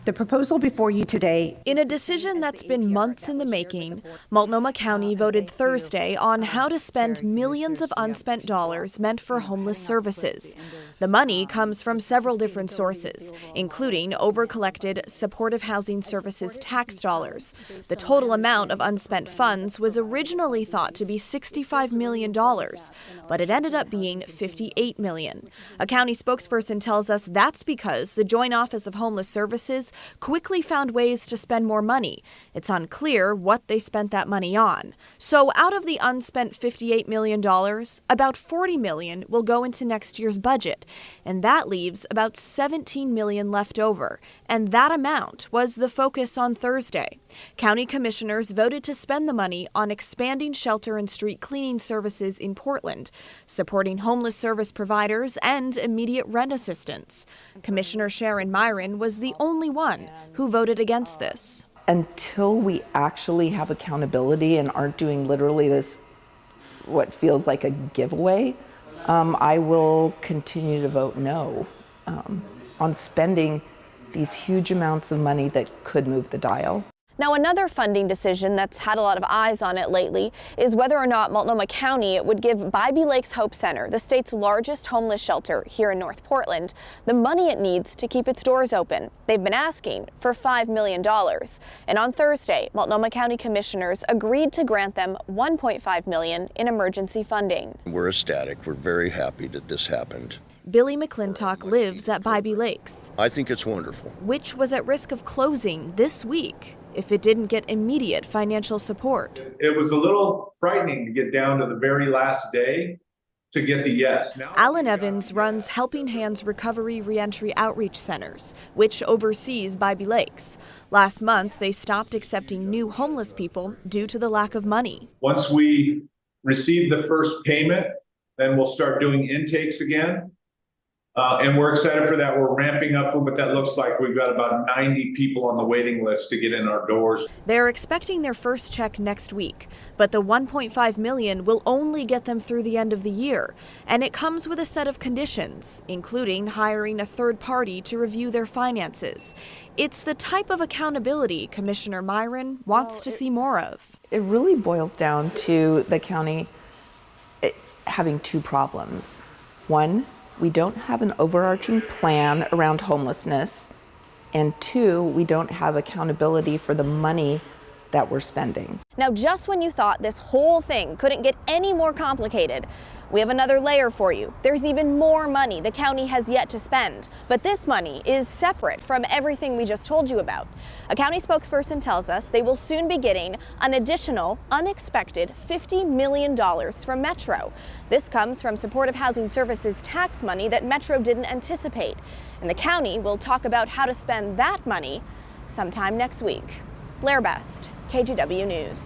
The proposal before you today, in a decision that's been months in the making, Multnomah County voted Thursday on how to spend millions of unspent dollars meant for homeless services. The money comes from several different sources, including over-collected supportive housing services tax dollars. The total amount of unspent funds was originally thought to be $65 million, but it ended up being $58 million. A county spokesperson tells us that's because the Joint Office of Homeless Services quickly found ways to spend more money. It's unclear what they spent that money on. So out of the unspent $58 million, about $40 million will go into next year's budget, and that leaves about $17 million left over. And that amount was the focus on Thursday. County commissioners voted to spend the money on expanding shelter and street cleaning services in Portland, supporting homeless service providers, and immediate rent assistance. Commissioner Sharon Myron was the only one who voted against this. Until we actually have accountability and aren't doing literally this, what feels like a giveaway, I will continue to vote no on spending these huge amounts of money that could move the dial. Now, another funding decision that's had a lot of eyes on it lately is whether or not Multnomah County would give Bybee Lakes Hope Center, the state's largest homeless shelter here in North Portland, the money it needs to keep its doors open. They've been asking for $5 million. And on Thursday, Multnomah County commissioners agreed to grant them $1.5 million in emergency funding. We're ecstatic. We're very happy that this happened. Billy McClintock lives at Bybee Lakes, I think it's wonderful. which was at risk of closing this week if it didn't get immediate financial support. It was a little frightening to get down to the very last day to get the yes. Now, Alan Evans runs Helping Hands Recovery Reentry Outreach Centers, which oversees Bybee Lakes. Last month, they stopped accepting new homeless people due to the lack of money. once we receive the first payment, then we'll start doing intakes again. And we're excited for that. We're ramping up for what that looks like. We've got about 90 people on the waiting list to get in our doors. They're expecting their first check next week, but the $1.5 million will only get them through the end of the year. And it comes with a set of conditions, including hiring a third party to review their finances. It's the type of accountability Commissioner Myron wants to see more of. It really boils down to the county having two problems. One, we don't have an overarching plan around homelessness. And two, we don't have accountability for the money that we're spending. Now, just when you thought this whole thing couldn't get any more complicated, we have another layer for you. There's even more money the county has yet to spend, but this money is separate from everything we just told you about. A county spokesperson tells us they will soon be getting an additional, unexpected $50 million from Metro. This comes from supportive housing services tax money that Metro didn't anticipate, and the county will talk about how to spend that money sometime next week. Blair Best, KGW News.